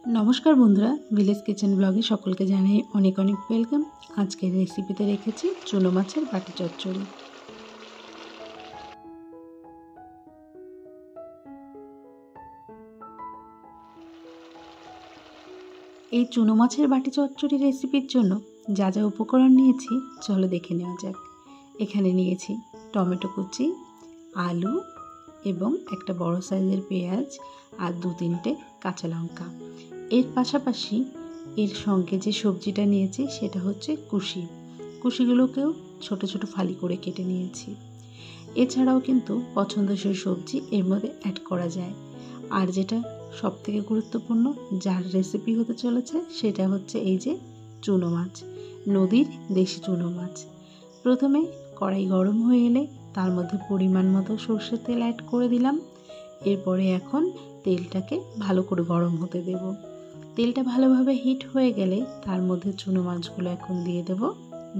नमस्कार बंधुरा village kitchen ब्लगे सकलके Janai अनेक अनेक वेलकाम। आजकेर रेसिपिते रेखेछि चुनो माछेर बाटी चच्चड़ी। এই চুনো মাছের বাটি চচ্চড়ি রেসিপির জন্য যা যা উপকরণ নিয়েছি চলো দেখে নেওয়া যাক। এখানে নিয়েছি টমেটো কুচি, আলু এবং একটা বড় সাইজের পেঁয়াজ আর দু তিনটে কাঁচা লঙ্কা। এর পাশাপাশি এর সঙ্গে যে সবজিটা নিয়েছি সেটা হচ্ছে কুশি। কুশিগুলোকেও ছোট ছোট ফালি করে কেটে নিয়েছি। এছাড়াও কিন্তু পছন্দসই সবজি এর মধ্যে অ্যাড করা যায়। আর যেটা সবথেকে গুরুত্বপূর্ণ যার রেসিপি হতে চলেছে সেটা হচ্ছে এই যে চুনো মাছ, নদীর দেশি চুনো মাছ। প্রথমে কড়াই গরম হয়ে এলে তার মধ্যে পরিমাণ মতো সরষের তেল অ্যাড করে দিলাম। এরপরে এখন তেলটাকে ভালো করে গরম হতে দেব। তেলটা ভালোভাবে হিট হয়ে গেলে তার মধ্যে চুনো মাছগুলো এখন দিয়ে দেব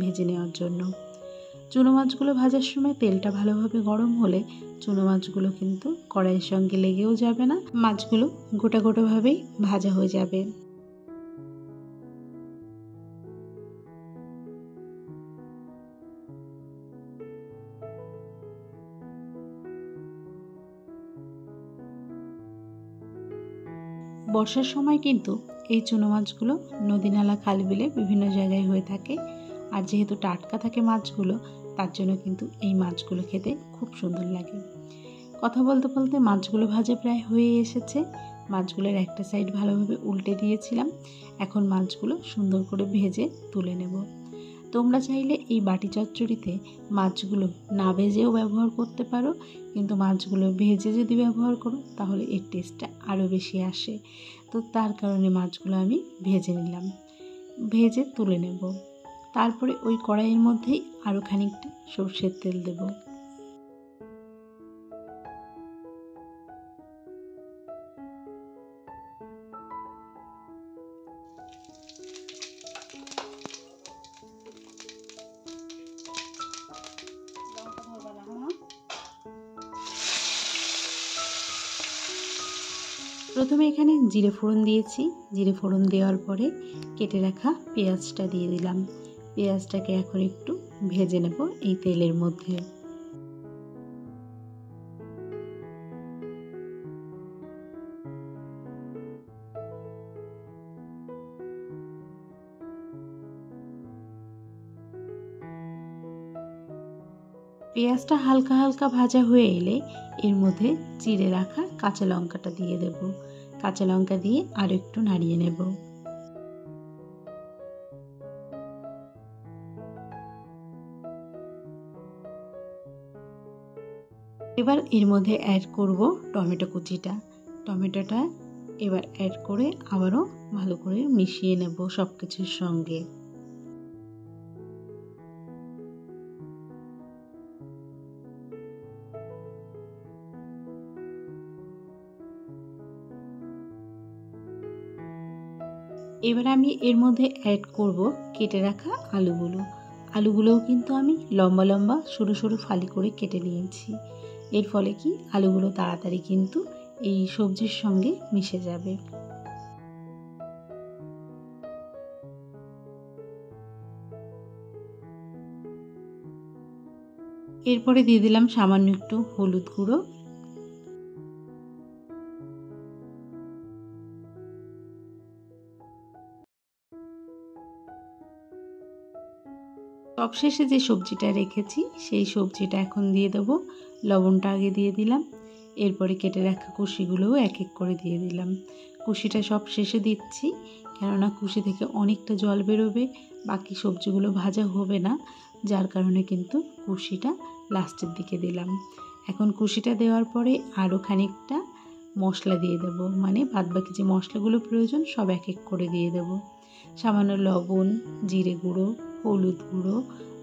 ভেজে নেওয়ার জন্য। চুনো মাছগুলো ভাজার সময় তেলটা ভালোভাবে গরম হলে চুনো মাছগুলো কিন্তু কড়াইয়ের সঙ্গে লেগেও যাবে না, মাছগুলো গোটা গোটাভাবেই ভাজা হয়ে যাবে। বর্ষার সময় কিন্তু এই চুনো মাছগুলো নদী নালা খাল বিলে বিভিন্ন জায়গায় হয়ে থাকে। আর যেহেতু টাটকা থাকে মাছগুলো, তার জন্য কিন্তু এই মাছগুলো খেতে খুব সুন্দর লাগে। কথা বলতে বলতে মাছগুলো ভাজা প্রায় হয়ে এসেছে। মাছগুলোর একটা সাইড ভালোভাবে উল্টে দিয়েছিলাম। এখন মাছগুলো সুন্দর করে ভেজে তুলে নেব। তোমরা চাইলে এই বাটি চচ্চড়িতে মাছগুলো না ভেজেও ব্যবহার করতে পারো, কিন্তু মাছগুলো ভেজে যদি ব্যবহার করো তাহলে এর টেস্টটা আরও বেশি আসে। তো তার কারণে মাছগুলো আমি ভেজে নিলাম, ভেজে তুলে নেব। তারপরে ওই কড়াইয়ের মধ্যেই আরও খানিকটা সরষের তেল দেব। প্রথমে এখানে জিরে ফোড়ন দিয়েছি। জিরে ফোড়ন দেওয়ার পরে কেটে রাখা পেঁয়াজটা দিয়ে দিলাম। পেঁয়াজটাকে এখন একটু ভেজে নেব এই তেলের মধ্যে। পেঁয়াজটা হালকা হালকা ভাজা হয়ে এলে এর মধ্যে চিড়ে রাখা কাঁচা লঙ্কাটা দিয়ে দেব। কাঁচা লঙ্কা দিয়ে আর একটু নাড়িয়ে নেব। এবার এর মধ্যে অ্যাড করব টমেটো কুচিটা। টমেটোটা এবার অ্যাড করে আবারও ভালো করে মিশিয়ে নেব সব কিছুর সঙ্গে। এবার আমি এর মধ্যে অ্যাড করব কেটে রাখা আলুগুলো। আলুগুলোও কিন্তু আমি লম্বা লম্বা সরু সরু ফালি করে কেটে নিয়েছি। এর ফলে কি আলুগুলো তাড়াতাড়ি কিন্তু এই সবজির সঙ্গে মিশে যাবে। এরপরে দিয়ে দিলাম সামান্য একটু হলুদ গুঁড়ো। সবশেষে যে সবজিটা রেখেছি সেই সবজিটা এখন দিয়ে দেবো। লবণটা আগে দিয়ে দিলাম। এরপরে কেটে রাখা কুশিগুলোও এক এক করে দিয়ে দিলাম। কুশিটা সব শেষে দিচ্ছি, কেননা কুশি থেকে অনেকটা জল বেরোবে, বাকি সবজিগুলো ভাজা হবে না, যার কারণে কিন্তু কুশিটা লাস্টের দিকে দিলাম। এখন কুশিটা দেওয়ার পরে আরও খানিকটা মশলা দিয়ে দেবো, মানে বাদবাকি যে মশলাগুলো প্রয়োজন সব এক এক করে দিয়ে দেবো। সামান্য লবণ, জিরে গুঁড়ো, হলুদ গুঁড়ো,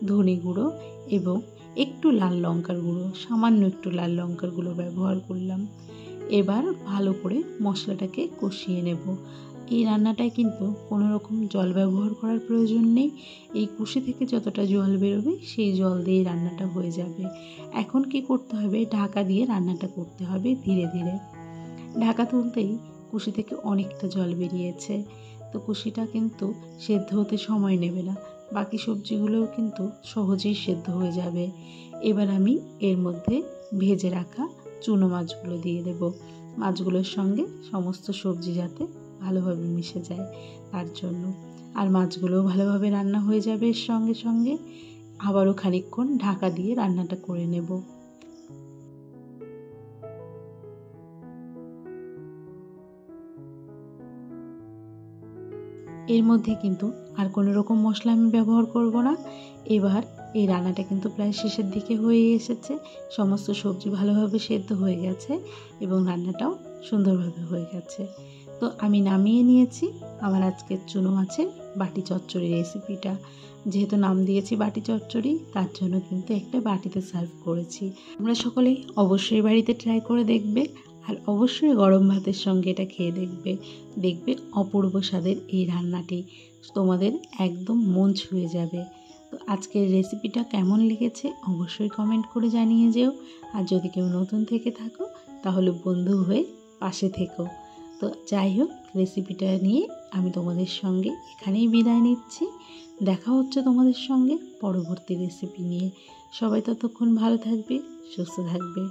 ধনে গুঁড়ো এবং একটু লাল লঙ্কার গুঁড়ো, সামান্য একটু লাল লঙ্কার গুঁড়ো ব্যবহার করলাম। এবার ভালো করে মশলাটাকে কষিয়ে নেব। এই রান্নাটায় কিন্তু কোনো রকম জল ব্যবহার করার প্রয়োজন নেই। এই কুশি থেকে যতটা জল বেরোবে সেই জল দিয়ে রান্নাটা হয়ে যাবে। এখন কি করতে হবে, ঢাকা দিয়ে রান্নাটা করতে হবে ধীরে ধীরে। ঢাকা তুলতেই কুশি থেকে অনেকটা জল বেরিয়েছে। তো কুশিটা কিন্তু সেদ্ধ হতে সময় নেবে না, বাকি সবজিগুলোও কিন্তু সহজেই সেদ্ধ হয়ে যাবে। এবার আমি এর মধ্যে ভেজে রাখা চুনো মাছগুলো দিয়ে দেব। মাছগুলোর সঙ্গে সমস্ত সবজি যাতে ভালোভাবে মিশে যায় তার জন্য। আর মাছগুলোও ভালোভাবে রান্না হয়ে যাবে এর সঙ্গে সঙ্গে। আবারও খানিকক্ষণ ঢাকা দিয়ে রান্নাটা করে নেব। এর মধ্যে কিন্তু আর কোনো রকম মশলা আমি ব্যবহার করব না। এবার এই রান্নাটা কিন্তু প্রায় শেষের দিকে হয়ে এসেছে। সমস্ত সবজি ভালোভাবে সেদ্ধ হয়ে গেছে এবং রান্নাটাও সুন্দরভাবে হয়ে গেছে। তো আমি নামিয়ে নিয়েছি আমার আজকের চুনো মাছের বাটি চচ্চড়ি রেসিপিটা। যেহেতু নাম দিয়েছি বাটি চচ্চড়ি, তার জন্য কিন্তু একটা বাটিতে সার্ভ করেছি। তোমরা সকলেই অবশ্যই বাড়িতে ট্রাই করে দেখবে, আর অবশ্যই গরম ভাতের সঙ্গে এটা খেয়ে দেখবে। দেখবে অপূর্ব স্বাদের এই রান্নাটি তোমাদের একদম মন ছুঁয়ে যাবে। তো আজকের রেসিপিটা কেমন লেগেছে অবশ্যই কমেন্ট করে জানিয়ে যেও। আর যদি কেউ নতুন থেকে থাকো তাহলে বন্ধু হয়ে পাশে থেকো। তো যাই হোক, রেসিপিটা নিয়ে আমি তোমাদের সঙ্গে এখানেই বিদায় নিচ্ছি। দেখা হচ্ছে তোমাদের সঙ্গে পরবর্তী রেসিপি নিয়ে। সবাই ততক্ষণ ভালো থাকবে, সুস্থ থাকবে।